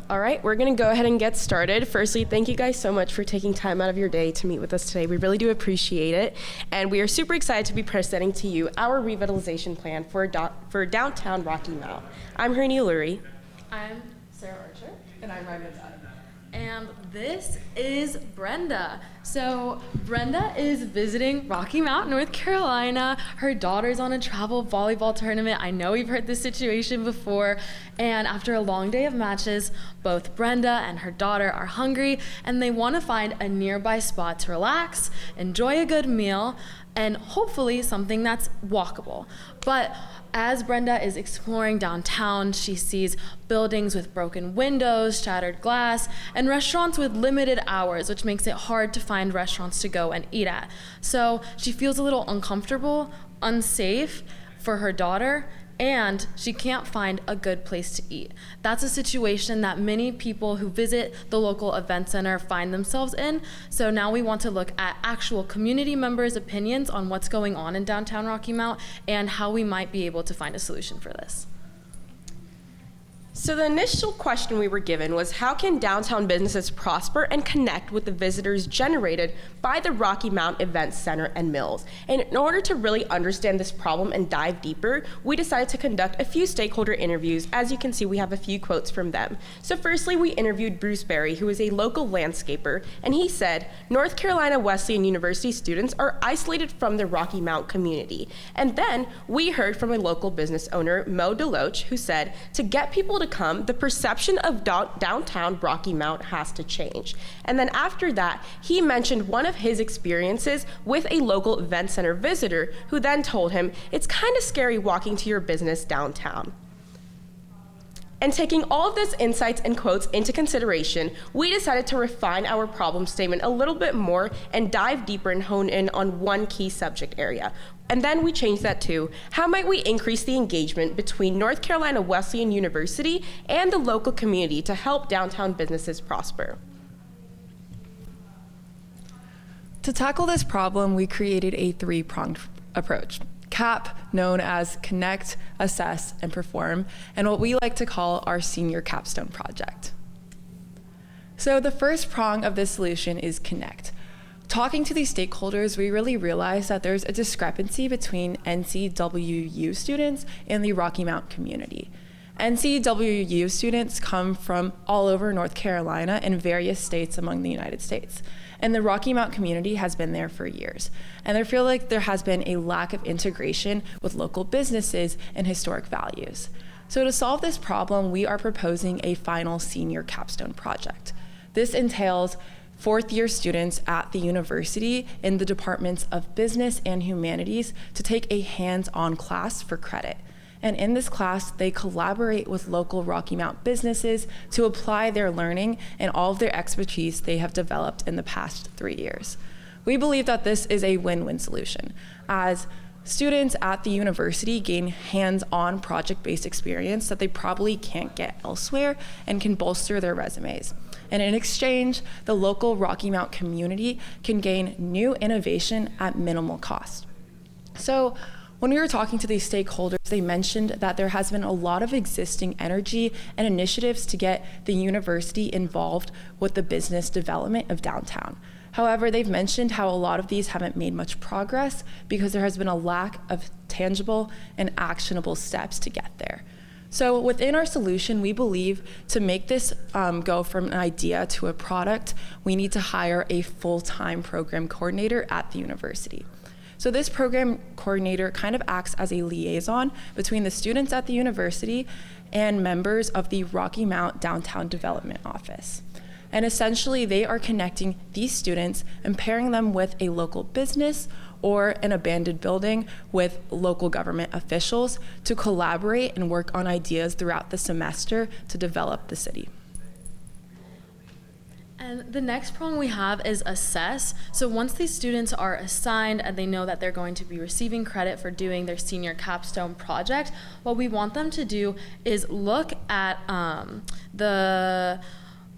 All right, we're going to go ahead and get started. Firstly, thank you guys so much for taking time out of your day to meet with us today. We really do appreciate it. And we are super excited to be presenting to you our revitalization plan for downtown Rocky Mount. I'm Hernie Lurie. I'm Sarah Archer. And I'm Ryman Zad. And this is Brenda. So Brenda is visiting Rocky Mount, North Carolina. Her daughter's on a travel volleyball tournament. I know we've heard this situation before. And after a long day of matches, both Brenda and her daughter are hungry and they want to find a nearby spot to relax, enjoy a good meal, and hopefully something that's walkable. But as Brenda is exploring downtown, she sees buildings with broken windows, shattered glass, and restaurants with limited hours, which makes it hard to find restaurants to go and eat at. So she feels a little uncomfortable, unsafe for her daughter, and she can't find a good place to eat. That's a situation that many people who visit the local event center find themselves in. So now we want to look at actual community members' opinions on what's going on in downtown Rocky Mount and how we might be able to find a solution for this. So the initial question we were given was, how can downtown businesses prosper and connect with the visitors generated by the Rocky Mount Event Center and Mills? And in order to really understand this problem and dive deeper, we decided to conduct a few stakeholder interviews. As you can see, we have a few quotes from them. So firstly, we interviewed Bruce Berry, who is a local landscaper, and he said, North Carolina Wesleyan University students are isolated from the Rocky Mount community. And then we heard from a local business owner, Mo Deloach, who said, to get people to come, the perception of downtown Rocky Mount has to change. And then after that, he mentioned one of his experiences with a local event center visitor who then told him it's kind of scary walking to your business downtown. And taking all of these insights and quotes into consideration, we decided to refine our problem statement a little bit more and dive deeper and hone in on one key subject area. And then we changed that to, how might we increase the engagement between North Carolina Wesleyan University and the local community to help downtown businesses prosper? To tackle this problem, we created a three-pronged approach. CAP, known as Connect, Assess, and Perform, and what we like to call our Senior Capstone Project. So the first prong of this solution is Connect. Talking to these stakeholders, we really realized that there's a discrepancy between NCWU students and the Rocky Mount community. NCWU students come from all over North Carolina and various states among the United States. And the Rocky Mount community has been there for years. And I feel like there has been a lack of integration with local businesses and historic values. So to solve this problem, we are proposing a final senior capstone project. This entails fourth-year students at the university in the departments of business and humanities to take a hands-on class for credit. And in this class, they collaborate with local Rocky Mount businesses to apply their learning and all of their expertise they have developed in the past 3 years. We believe that this is a win-win solution, as students at the university gain hands-on project-based experience that they probably can't get elsewhere and can bolster their resumes. And in exchange, the local Rocky Mount community can gain new innovation at minimal cost. So when we were talking to these stakeholders, they mentioned that there has been a lot of existing energy and initiatives to get the university involved with the business development of downtown. However, they've mentioned how a lot of these haven't made much progress because there has been a lack of tangible and actionable steps to get there. So within our solution, we believe to make this go from an idea to a product, we need to hire a full-time program coordinator at the university. So this program coordinator kind of acts as a liaison between the students at the university and members of the Rocky Mount Downtown Development Office. And essentially, they are connecting these students and pairing them with a local business or an abandoned building with local government officials to collaborate and work on ideas throughout the semester to develop the city. And the next prong we have is assess. So once these students are assigned and they know that they're going to be receiving credit for doing their senior capstone project, what we want them to do is look at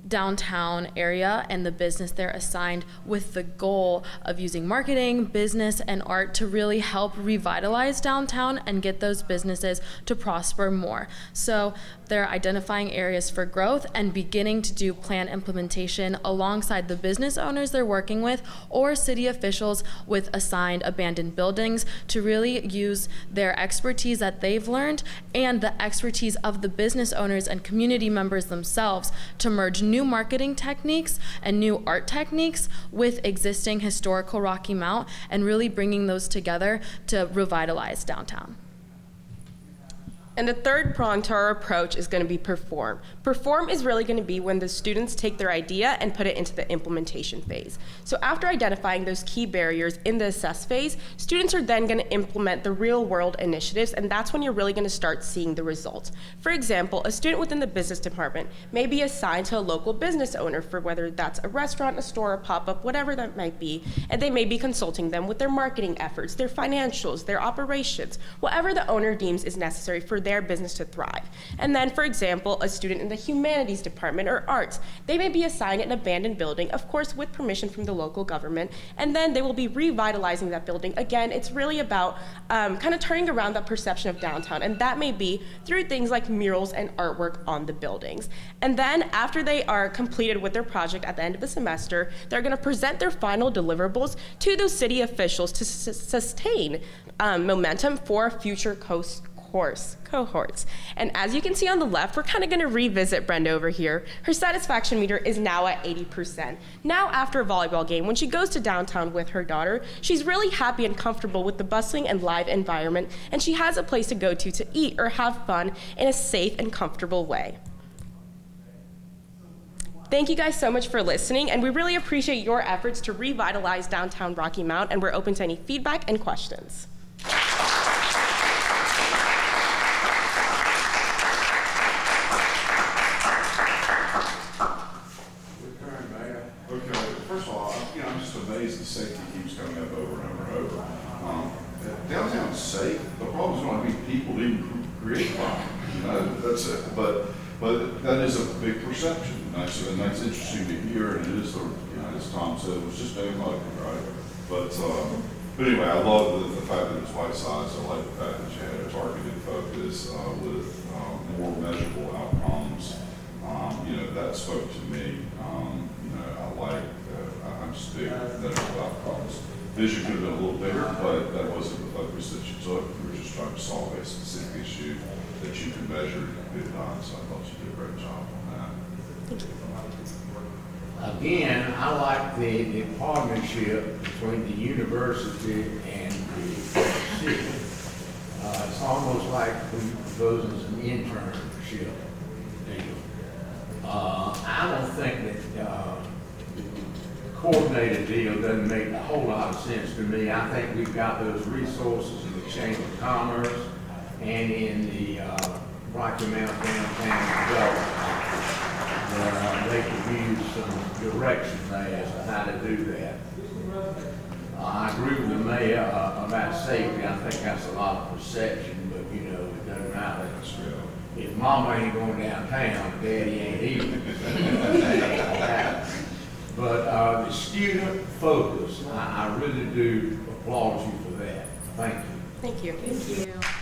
downtown area and the business they're assigned with the goal of using marketing, business, and art to really help revitalize downtown and get those businesses to prosper more. So they're identifying areas for growth and beginning to do plan implementation alongside the business owners they're working with or city officials with assigned abandoned buildings to really use their expertise that they've learned and the expertise of the business owners and community members themselves to merge new marketing techniques and new art techniques with existing historical Rocky Mount and really bringing those together to revitalize downtown. And the third prong to our approach is going to be perform. Perform is really going to be when the students take their idea and put it into the implementation phase. So after identifying those key barriers in the assess phase, students are then going to implement the real world initiatives, and that's when you're really going to start seeing the results. For example, a student within the business department may be assigned to a local business owner for whether that's a restaurant, a store, a pop-up, whatever that might be, and they may be consulting them with their marketing efforts, their financials, their operations, whatever the owner deems is necessary for their business to thrive. And then, for example, a student in the humanities department or arts, they may be assigned an abandoned building, of course with permission from the local government, and then they will be revitalizing that building. Again, it's really about kind of turning around that perception of downtown, and that may be through things like murals and artwork on the buildings. And then after they are completed with their project at the end of the semester, they're going to present their final deliverables to those city officials to sustain momentum for future cohorts. And as you can see on the left, we're kind of going to revisit Brenda over here. Her satisfaction meter is now at 80%. Now after a volleyball game, when she goes to downtown with her daughter, she's really happy and comfortable with the bustling and live environment, and she has a place to go to eat or have fun in a safe and comfortable way. Thank you guys so much for listening, and we really appreciate your efforts to revitalize downtown Rocky Mount, and we're open to any feedback and questions. The safety keeps coming up over and over and over. Downtown's safe. The problem is when people didn't create crime. That's it. But that is a big perception. And that's interesting to hear. And it is, as Tom said, it was just anybody, right? But anyway, I love the fact that it's bite-sized. I like the fact that you had a targeted focus with more measurable outcomes. That spoke to me. I'm just big medical outcomes. Vision could have been a little bigger, but that wasn't the focus that you took. You were just trying to solve a specific issue that you can measure and get done. So I thought you did a great job on that. Again, I like the partnership between the university and the city. It's almost like we propose as an internship deal. I don't think that coordinated deal doesn't make a whole lot of sense to me. I think we've got those resources in the Chamber of Commerce and in the Rocky Mount Downtown Development where they could use some direction there as to how to do that. I agree with the mayor about safety. I think that's a lot of perception, but it doesn't matter. If mama ain't going downtown, daddy ain't either. But the student focus, I really do applaud you for that. Thank you. Thank you. Thank you.